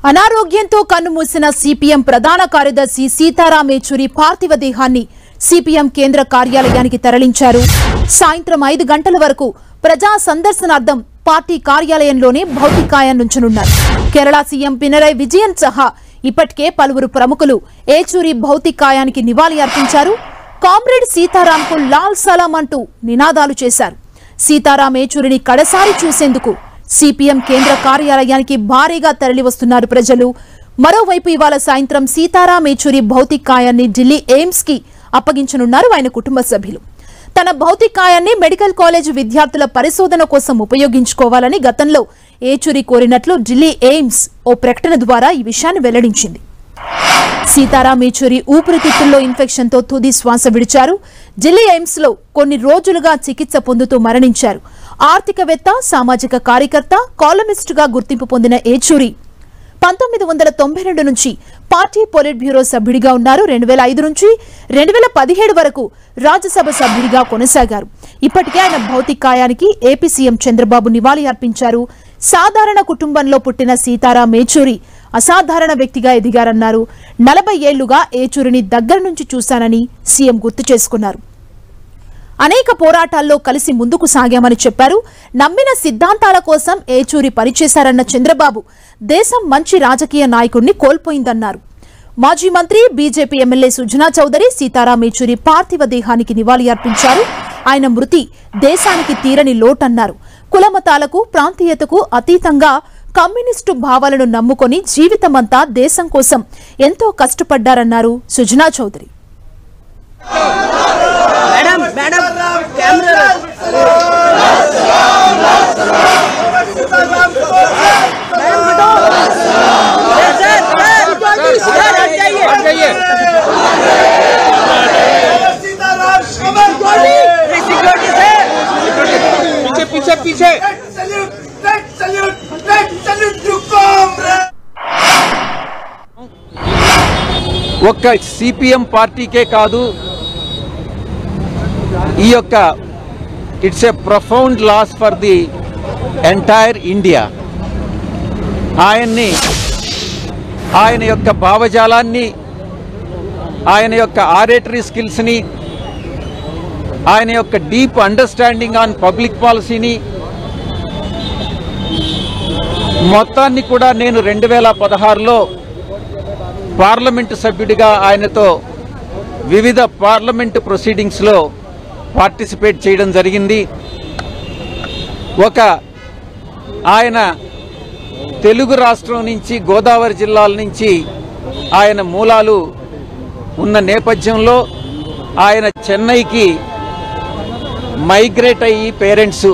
అనారోగ్యంతో కన్నుమూసిన సిపిఎం ప్రధాన కార్యదర్శి సీతారాం ఏచూరి పార్థివ దేహాన్ని సిపిఎం కేంద్ర కార్యాలయానికి తరలించారు. సాయంత్రం 5 గంటల వరకు ప్రజా సందర్శనార్థం పార్టీ కార్యాలయంలోనే భౌతికాయాన్నుంచనున్నారు. కేరళ సీఎం పినరై విజయన్ సహా ఇప్పటికే పలువురు ప్రముఖులు ఏచూరి భౌతికాయానికి నివాళి అర్పించారు. కామ్రేడ్ సీతారాంకు లాల్ సలాం అంటూ నినాదాలు చేశారు. సీతారాం ఏచూరిని కడసారి చూసేందుకు సిపిఎం కేంద్ర కార్యాలయానికి భారీగా తరలివస్తున్నారు ప్రజలు. మరోవైపు ఇవాళ సాయంత్రం సీతారాం ఏచూరి భౌతికాయాన్ని ఢిల్లీ ఎయిమ్స్ కి అప్పగించనున్నారు ఆయన కుటుంబ సభ్యులు. తన భౌతికాయాన్ని మెడికల్ కాలేజ్ విద్యార్థుల పరిశోధన కోసం ఉపయోగించుకోవాలని గతంలో ఏచూరి కోరినట్లు ఢిల్లీ ఎయిమ్స్ ఓ ప్రకటన ద్వారా ఈ విషయాన్ని వెల్లడించింది. సీతారాం ఏచూరి ఊపిరితిత్తుల్లో ఇన్ఫెక్షన్తో తుది శ్వాస విడిచారు. ఢిల్లీ ఎయిమ్స్ లో కొన్ని రోజులుగా చికిత్స పొందుతూ మరణించారు. ఆర్థికవేత్త, సామాజిక కార్యకర్త, కాలమిస్టుగా గుర్తింపు పొందిన ఏచూరి 1992 నుంచి పార్టీ పొలిట్ బ్యూరో సభ్యుడిగా ఉన్నారు. 2005 నుంచి 2017 వరకు రాజ్యసభ సభ్యుడిగా కొనసాగారు. ఇప్పటికే ఆయన భౌతికాయానికి ఏపీ సీఎం చంద్రబాబు నివాళి అర్పించారు. సాధారణ కుటుంబంలో పుట్టిన సీతారాం ఏచూరి అసాధారణ వ్యక్తిగా ఎదిగారన్నారు. 40 ఏళ్లుగా ఏచూరిని దగ్గర నుంచి చూశానని సీఎం గుర్తు చేసుకున్నారు. అనేక పోరాటాల్లో కలిసి ముందుకు సాగామని చెప్పారు. నమ్మిన సిద్ధాంతాల కోసం ఏచూరి పనిచేశారన్న చంద్రబాబు దేశం మంచి రాజకీయ నాయకుడిని కోల్పోయిందన్నారు. మాజీ మంత్రి, బీజేపీ ఎమ్మెల్యే సుజనా చౌదరి సీతారాం ఏచూరి పార్థివ దేహానికి నివాళి అర్పించారు. ఆయన మృతి దేశానికి తీరని లోటన్నారు. కులమతాలకు, ప్రాంతీయతకు అతీతంగా కమ్యూనిస్టు భావాలను నమ్ముకొని జీవితమంతా దేశం కోసం ఎంతో కష్టపడ్డారన్నారు సుజనా చౌదరి. ఒక్క సిపిఎం పార్టీకే కాదు, ఈ యొక్క it's a profound loss for the entire India. ఆయన యొక్క భావజాలాన్ని, ఆయన యొక్క ఆరేటరీ స్కిల్స్ని, ఆయన యొక్క డీప్ అండర్స్టాండింగ్ ఆన్ పబ్లిక్ పాలసీని మొత్తాన్ని కూడా నేను 2016లో పార్లమెంటు సభ్యుడిగా ఆయనతో వివిధ పార్లమెంటు ప్రొసీడింగ్స్లో పార్టిసిపేట్ చేయడం జరిగింది. ఆయన తెలుగు రాష్ట్రం నుంచి, గోదావరి జిల్లాల నుంచి ఆయన మూలాలు ఉన్న నేపథ్యంలో ఆయన చెన్నైకి మైగ్రేట్ అయ్యి పేరెంట్స్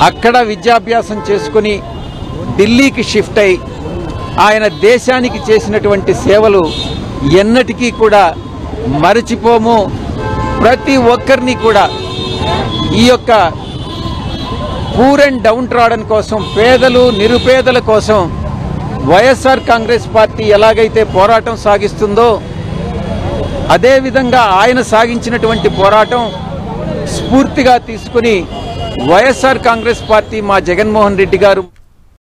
అక్కడ విద్యాభ్యాసం చేసుకుని ఢిల్లీకి షిఫ్ట్ అయ్యి ఆయన దేశానికి చేసినటువంటి సేవలు ఎన్నటికీ కూడా మరచిపోము. ప్రతి ఒక్కరిని కూడా ఈ యొక్క పూర్ అండ్ డౌన్ ట్రాడన్ కోసం, పేదలు, నిరుపేదల కోసం వైఎస్ఆర్ కాంగ్రెస్ పార్టీ ఎలాగైతే పోరాటం సాగిస్తుందో అదేవిధంగా ఆయన సాగించినటువంటి పోరాటం స్ఫూర్తిగా తీసుకుని వైఎస్ఆర్ కాంగ్రెస్ పార్టీ, మా జగన్మోహన్ రెడ్డి గారు